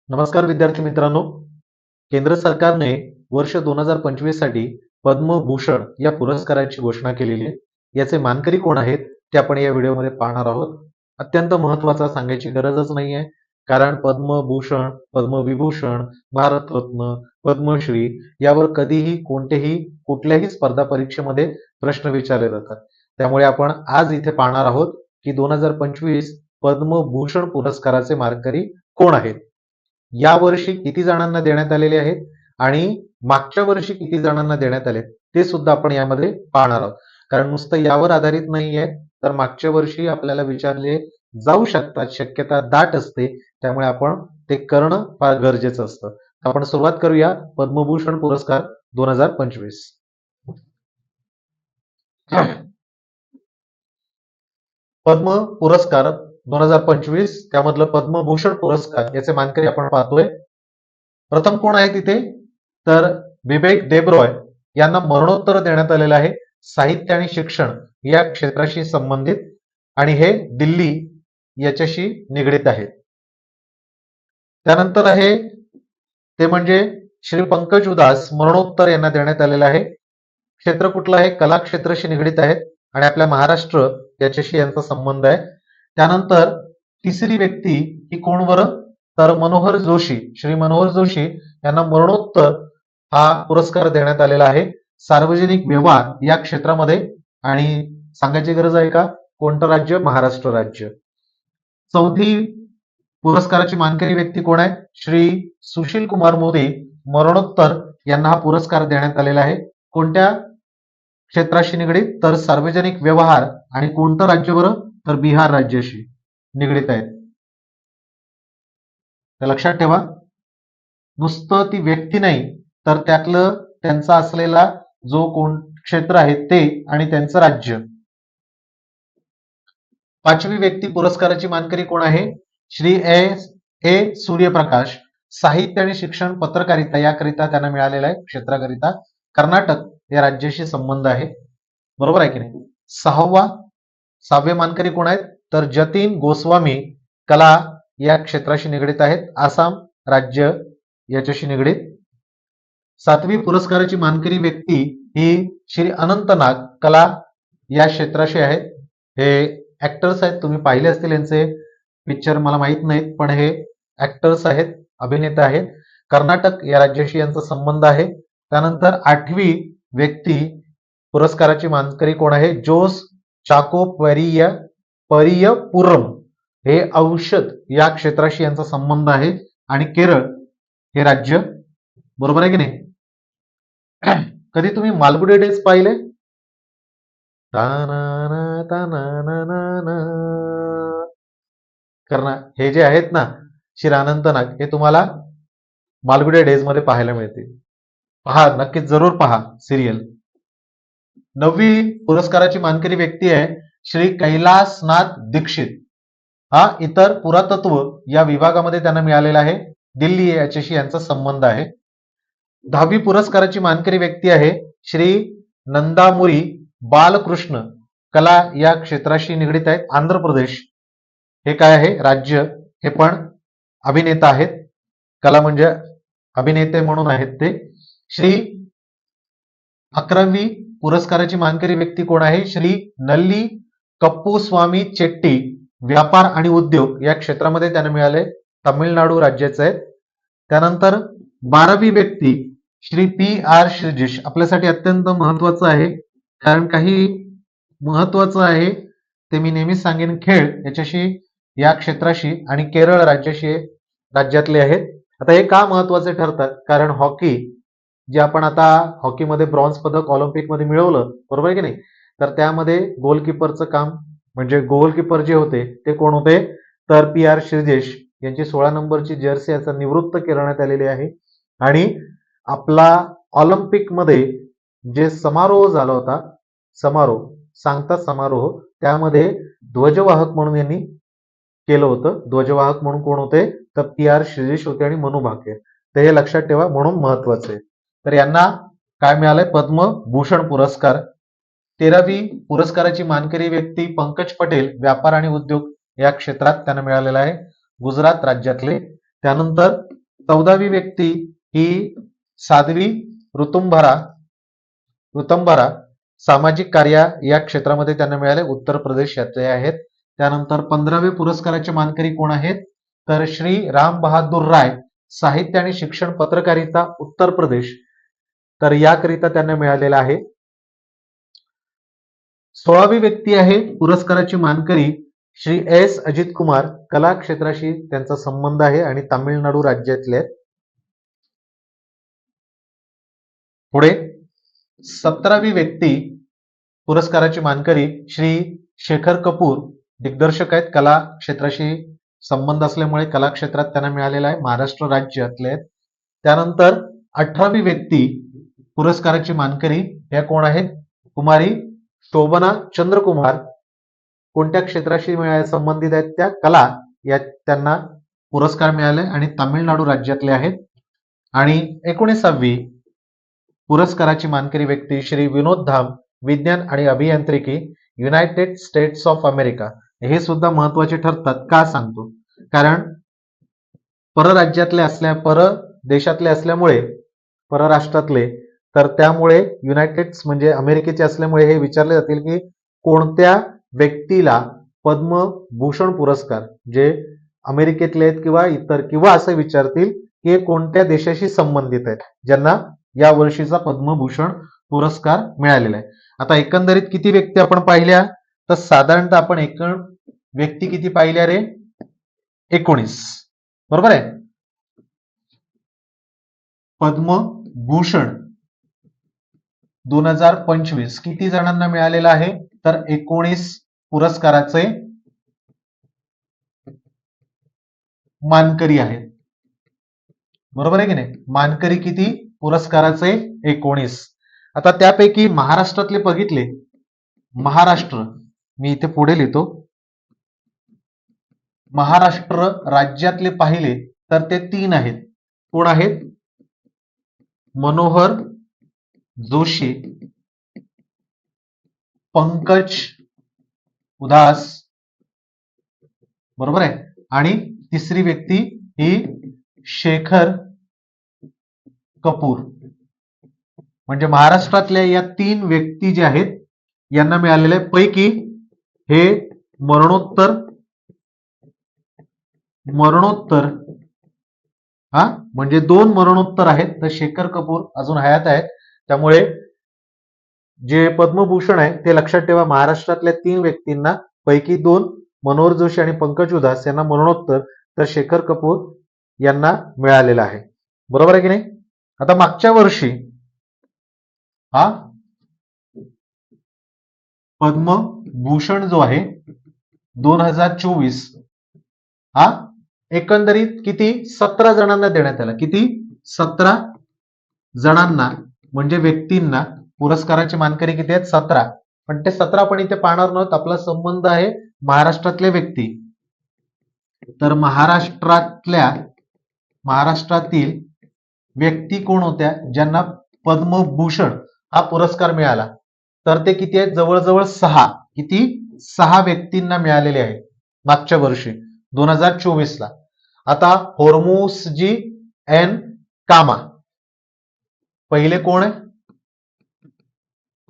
नमस्कार विद्यार्थी मित्रांनो. केंद्र सरकारने वर्ष 2025 साठी पद्मभूषण या पुरस्काराची घोषणा केलेली आहे. याचे मानकरी कोण आहेत ते आपण या व्हिडिओमध्ये पाहणार आहोत. अत्यंत महत्त्वाचा, सांगायची गरजच नाहीये, कारण पद्मभूषण, पद्मविभूषण, भारतरत्न, पद्मश्री यावर कधीही कोणतेही कुठल्याही स्पर्धा परीक्षेमध्ये प्रश्न विचारले जातात. त्यामुळे आपण आज इथे पाहणार आहोत की 2025 पद्मभूषण पुरस्काराचे मानकरी कोण आहेत, यावर्षी किती जणांना देण्यात आलेले आहेत आणि मागच्या वर्षी किती जणांना देण्यात आले ते सुद्धा आपण यामध्ये पाहणार आहोत. कारण नुसतं यावर आधारित नाहीये, तर मागच्या वर्षी आपल्याला विचारले जाऊ शकतात, शक्यता दाट असते. त्यामुळे आपण ते करणं फार गरजेचं असतं. आपण सुरुवात करूया पद्मभूषण पुरस्कार 2025. पद्म पुरस्कार 2025 त्यामधलं पद्मभूषण पुरस्कार याचे मानकरी आपण पाहतोय. प्रथम कोण आहे तिथे, तर विवेक देबरॉय यांना मरणोत्तर देण्यात आलेलं आहे साहित्य आणि शिक्षण या क्षेत्राशी संबंधित, आणि हे दिल्ली याच्याशी निगडित आहे. त्यानंतर आहे ते म्हणजे श्री पंकज उदास, मरणोत्तर यांना देण्यात आलेलं आहे. क्षेत्र कुठलं आहे, कला क्षेत्राशी निगडित आहेत आणि आपल्या महाराष्ट्र याच्याशी यांचा संबंध आहे. त्यानंतर तिसरी व्यक्ती ही कोण बरं, तर मनोहर जोशी, श्री मनोहर जोशी यांना मरणोत्तर हा पुरस्कार देण्यात आलेला आहे सार्वजनिक व्यवहार या क्षेत्रामध्ये. आणि सांगायची गरज आहे का, कोणतं राज्य, महाराष्ट्र राज्य. चौथी पुरस्काराची मानकरी व्यक्ती कोण आहे, श्री सुशील कुमार मोदी, मरणोत्तर यांना हा पुरस्कार देण्यात आलेला आहे. कोणत्या क्षेत्राशी निगडित, तर सार्वजनिक व्यवहार. आणि कोणतं राज्य बरं, तर बिहार राज्याशी निगडित आहेत. तर लक्षात ठेवा, नुसतं ती व्यक्ती नाही, तर त्यातलं त्यांचा असलेला जो कोण क्षेत्र आहे ते आणि त्यांचं राज्य. पाचवी व्यक्ती पुरस्काराची मानकरी कोण आहे, श्री ए सूर्यप्रकाश, साहित्य आणि शिक्षण पत्रकारिता याकरिता त्यांना मिळालेला आहे क्षेत्राकरिता. कर्नाटक या राज्याशी संबंध आहे, बरोबर आहे की नाही. सहावे मानकरी कोण आहेत, तर जतीन गोस्वामी, कला या क्षेत्राशी निगडित आहेत, आसाम राज्य याच्याशी निगडित. सातवी पुरस्काराची मानकरी व्यक्ती ही श्री अनंत नाग, कला या क्षेत्राशी आहेत. हे ऍक्टर्स आहेत, तुम्ही पाहिले असतील यांचे पिक्चर, मला माहित नाहीत, पण हे ऍक्टर्स आहेत, अभिनेता आहेत. कर्नाटक या राज्याशी यांचा संबंध आहे. त्यानंतर आठवी व्यक्ती पुरस्काराची मानकरी कोण आहे, जोस चाको परियपुरम, हे औषध या क्षेत्राशी यांचा संबंध आहे आणि केरळ हे राज्य, बरोबर आहे की नाही. कधी तुम्ही मालगुडी डेज पाहिले, हे जे आहेत ना श्री अनंत नाग, हे तुम्हाला मालगुडी डेज मध्ये पाहायला मिळतील. पहा, नक्कीच जरूर पहा सिरियल. नववी पुरस्काराची मानकरी व्यक्ती आहे श्री कैलासनाथ दीक्षित, हा इतर पुरातत्व या विभागामध्ये त्यांना मिळालेला आहे, दिल्ली याच्याशी यांचा संबंध आहे. 10वी पुरस्काराची मानकरी व्यक्ती आहे श्री नंदामुरी बालकृष्ण, कला या क्षेत्राशी निगडित आहेत, आंध्र प्रदेश हे काय आहे राज्य. हे पण अभिनेता आहेत, कला म्हणजे अभिनेते म्हणून आहेत ते. श्री 11वी पुरस्काराची मानकरी व्यक्ती कोण आहे, श्री नल्ली कप्पूस्वामी चेट्टी, व्यापार आणि उद्योग या क्षेत्रामध्ये त्यांना मिळाले, तामिळनाडू राज्याचे आहेत. त्यानंतर 12वी व्यक्ती श्री पी आर श्रीजेश, आपल्यासाठी अत्यंत महत्वाचं आहे, कारण काही महत्वाचं आहे ते मी नेहमीच सांगेन, खेळ याच्याशी या क्षेत्राशी आणि केरळ राज्यातले आहेत. आता हे का महत्वाचे ठरतात, कारण हॉकी जे आपण आता हॉकीमध्ये ब्रॉन्झ पदक ऑलिम्पिकमध्ये मिळवलं, बरोबर आहे की नाही, तर त्यामध्ये गोलकीपरचं काम, म्हणजे गोलकीपर जे होते ते कोण होते, तर पी आर श्रीजेश यांची 16 नंबरची जर्सी याचा निवृत्त करण्यात आलेली आहे. आणि आपला ऑलिम्पिकमध्ये जे समारोह झाला होता, समारोह त्यामध्ये ध्वजवाहक म्हणून यांनी केलं होतं. ध्वजवाहक म्हणून कोण होते, तर पी आर श्रीजेश होते आणि मनू भाके. तर हे लक्षात ठेवा, म्हणून महत्वाचं आहे. तर यांना काय मिळालंय, पद्मभूषण पुरस्कार. 13वी पुरस्काराची मानकरी व्यक्ती पंकज पटेल, व्यापार आणि उद्योग या क्षेत्रात त्यांना मिळालेला आहे, गुजरात राज्यातले. त्यानंतर 14वी व्यक्ती ही साध्वी ऋतंभरा सामाजिक कार्य या क्षेत्रामध्ये त्यांना मिळाले, उत्तर प्रदेश यातले आहेत. त्यानंतर 15वे पुरस्काराचे मानकरी कोण आहेत, तर श्री राम बहादूर राय साहित्य आणि शिक्षण पत्रकारिता उत्तर प्रदेश, तर याकरिता त्यांना मिळालेला आहे. 16वी व्यक्ती आहे पुरस्काराची मानकरी श्री एस अजित कुमार, कला क्षेत्राशी त्यांचा संबंध आहे आणि तामिळनाडू राज्यातले आहेत. पुढे 17वी व्यक्ती पुरस्काराची मानकरी श्री शेखर कपूर, दिग्दर्शक आहेत, कला क्षेत्राशी संबंध असल्यामुळे कला क्षेत्रात त्यांना मिळालेला आहे, महाराष्ट्र राज्यातले आहेत. त्यानंतर 18वी व्यक्ती पुरस्काराची मानकरी ह्या कोण आहेत, कुमारी शोभना चंद्रकुमार, कोणत्या क्षेत्राशी संबंधित आहेत, त्या कला या त्यांना पुरस्कार मिळाले आणि तामिळनाडू राज्यातले आहेत. आणि 19वी पुरस्काराची मानकरी व्यक्ती श्री विनोद धाम, विज्ञान आणि अभियांत्रिकी, युनायटेड स्टेट्स ऑफ अमेरिका. हे सुद्धा महत्वाचे ठरतात. का सांगतो, कारण परदेशातले असल्यामुळे, परराष्ट्रातले, तर त्यामुळे युनायटेड म्हणजे अमेरिकेचे असल्यामुळे हे विचारले जातील की कोणत्या व्यक्तीला पद्मभूषण पुरस्कार, जे अमेरिकेतले आहेत किंवा इतर, किंवा असं विचारतील की कोणत्या देशाशी संबंधित आहेत ज्यांना या वर्षीचा पद्मभूषण पुरस्कार मिळालेला आहे. आता एकंदरीत किती व्यक्ती आपण पाहिल्या, तर साधारणतः आपण एकूण व्यक्ती किती पाहिल्या रे, 19, बरोबर आहे. पद्मभूषण 2025 किती जणांना मिळालेला आहे, तर 19 पुरस्काराचे मानकरी आहेत, बरोबर आहे की नाही. मानकरी किती, पुरस्काराचे 19. आता त्यापैकी महाराष्ट्रातले बघितले, महाराष्ट्र, मी इथे पुढे लिहितो, महाराष्ट्र राज्यातले पाहिले तर ते 3 आहेत. कोण आहेत, मनोहर जोशी, पंकज उधास, बरोबर आहे. आणि तिसरी व्यक्ती ही शेखर कपूर. म्हणजे महाराष्ट्रातल्या या 3 व्यक्ती जे आहेत यांना मिळालेल्या पैकी हे मरणोत्तर म्हणजे 2 मरणोत्तर आहेत, तर शेखर कपूर अजून हयात आहेत. त्यामुळे जे पद्मभूषण आहे ते लक्षात ठेवा, महाराष्ट्रातल्या 3 व्यक्तींना पैकी 2 मनोहर जोशी आणि पंकज उधास यांना मरणोत्तर, तर शेखर कपूर यांना मिळालेला आहे, बरोबर आहे की नाही. आता मागच्या वर्षी हा पद्मभूषण जो आहे 2024 हा एकंदरीत किती, 17 जणांना देण्यात आला. किती, 17 जणांना, म्हणजे व्यक्तींना पुरस्काराची मानकरी किती आहेत, 17. पण ते 17 पण इथे पाहणार नव्हत, आपला संबंध आहे महाराष्ट्रातले व्यक्ती. तर महाराष्ट्रातील व्यक्ती कोण होत्या ज्यांना पद्मभूषण हा पुरस्कार मिळाला, तर ते किती आहेत, जवळजवळ 6. किती, 6 व्यक्तींना मिळालेले आहे मागच्या वर्षी 2024 ला. आता होर्मुसजी एन कामा, पहिले कोण आहे,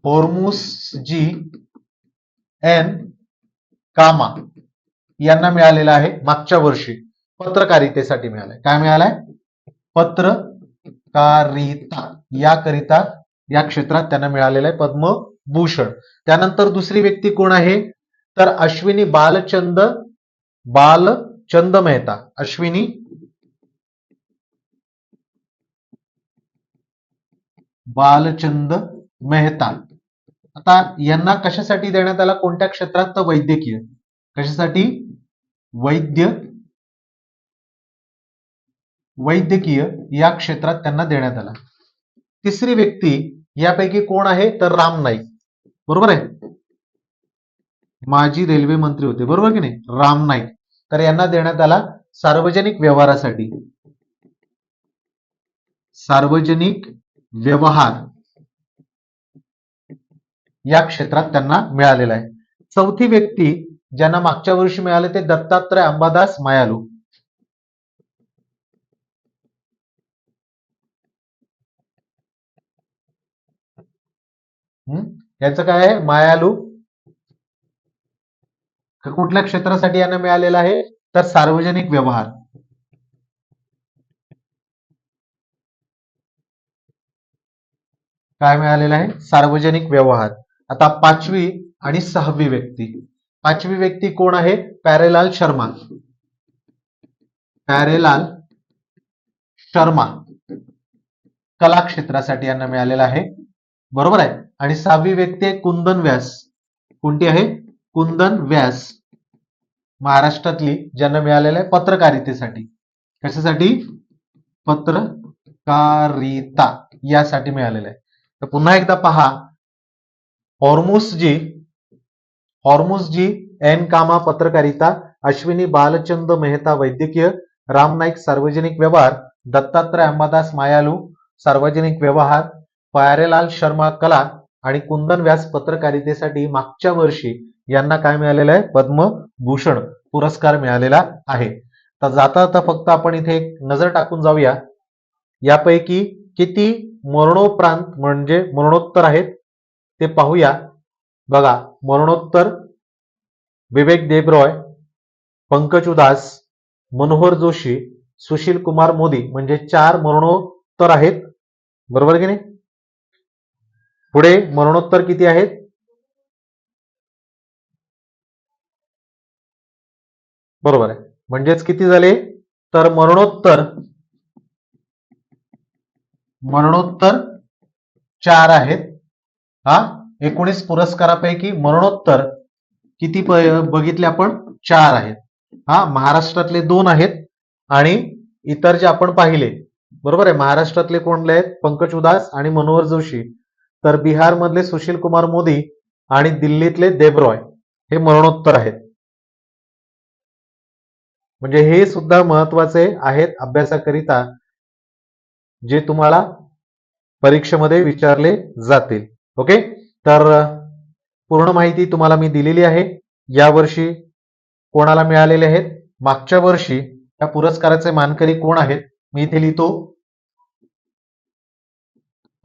होर्मुसजी एन कामा यांना मिळालेला आहे मागच्या वर्षी, पत्रकारितेसाठी मिळालाय. काय मिळालाय, पत्रकारिता याकरिता या क्षेत्रात त्यांना मिळालेलं आहे पद्मभूषण. त्यानंतर दुसरी व्यक्ती कोण आहे, तर अश्विनी बालचंद मेहता. अश्विनी बालचंद मेहता. आता यांना कशासाठी देण्यात आला, कोणत्या क्षेत्रात, तर वैद्यकीय. कशासाठी, वैद्यकीय या क्षेत्रात त्यांना देण्यात आला. तिसरी व्यक्ती यापैकी कोण आहे, तर राम नाईक, बरोबर आहे, माजी रेल्वे मंत्री होते, बरोबर की नाही, राम नाईक. तर यांना देण्यात आला सार्वजनिक व्यवहारासाठी, सार्वजनिक व्यवहार या क्षेत्रात त्यांना मिळालेला आहे. चौथी व्यक्ती ज्यांना मागच्या वर्षी मिळाले ते दत्तात्रय अंबादास मायालू. यांचं काय आहे? मायालू. कुठल्या क्षेत्रासाठी यांना मिळालेलं आहे? तर सार्वजनिक व्यवहार. काय मिळालेलं आहे? सार्वजनिक व्यवहार. आता 5वी आणि 6वी व्यक्ती. 5वी व्यक्ती कोण आहे? प्यारेलाल शर्मा. प्यारेलाल शर्मा कला क्षेत्रासाठी यांना मिळालेला आहे. बरोबर आहे. आणि 6वी व्यक्ती आहे कुंदन व्यास. कोणती आहे? कुंदन व्यास. महाराष्ट्रातली, ज्यांना मिळालेलं आहे पत्रकारितेसाठी. कशासाठी? पत्रकारिता यासाठी मिळालेलं आहे. तर पुन्हा एकदा पहा, हॉर्मुसजी एन कामा पत्रकारिता, अश्विनी बालचंद मेहता वैद्यकीय, राम नाईक सार्वजनिक व्यवहार, दत्तात्रय अंबादास मायालू सार्वजनिक व्यवहार, प्यारेलाल शर्मा कला आणि कुंदन व्यास पत्रकारितेसाठी मागच्या वर्षी यांना काय मिळालेलं आहे? पद्मभूषण पुरस्कार मिळालेला आहे. तर जाता जाता फक्त आपण इथे एक नजर टाकून जाऊया, यापैकी किती मरणोपरांत म्हणजे मरणोत्तर आहेत ते पाहूया. बघा, मरणोत्तर विवेक देबरॉय, पंकज उधास, मनोहर जोशी, सुशील कुमार मोदी, म्हणजे 4 मरणोत्तर आहेत. बरोबर की नाही? पुढे मरणोत्तर किती आहेत? बरोबर आहे. म्हणजेच किती झाले? तर मरणोत्तर 4 आहेत. हा, 19 पुरस्कारापैकी मरणोत्तर किती बघितले आपण? 4 आहेत. हा, महाराष्ट्रातले 2 आहेत आणि इतर जे आपण पाहिले. बरोबर आहे. महाराष्ट्रातले कोणले आहेत? पंकज उधास आणि मनोहर जोशी. तर बिहार मधले सुशील कुमार मोदी आणि दिल्लीतले देबरॉय हे मरणोत्तर आहेत. म्हणजे हे सुद्धा महत्वाचे आहेत अभ्यासाकरिता, जे तुम्हाला परीक्षेमध्ये विचारले जातील. ओके. तर पूर्ण माहिती तुम्हाला मी दिलेली आहे. यावर्षी कोणाला मिळालेले आहेत? मागच्या वर्षी या पुरस्काराचे मानकरी कोण आहेत? मी इथे लिहितो,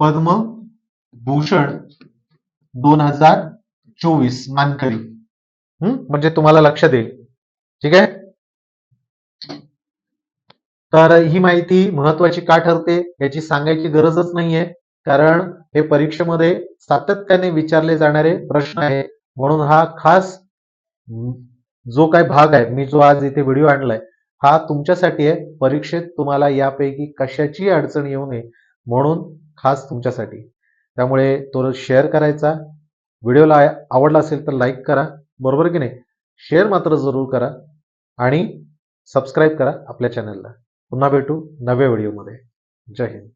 पद्मभूषण 2024 मानकरी. म्हणजे तुम्हाला लक्षात येईल. ठीक आहे. तर ही माहिती महत्वाची का ठरते याची सांगायची गरजच नाहीये, कारण हे परीक्षेमध्ये सातत्याने विचारले जाणारे प्रश्न आहे. म्हणून हा खास जो काही भाग आहे, मी जो आज इथे व्हिडिओ आणलाय, हा तुमच्यासाठी आहे. परीक्षेत तुम्हाला यापैकी कशाची अडचण येऊ नये म्हणून खास तुमच्यासाठी. त्यामुळे तो शेअर करायचा. व्हिडिओला आवडला असेल तर लाईक करा. बरोबर की नाही? शेअर मात्र जरूर करा आणि सबस्क्राईब करा आपल्या चॅनलला. पुन्हा भेटू नव्या व्हिडिओमध्ये. जय हिंद.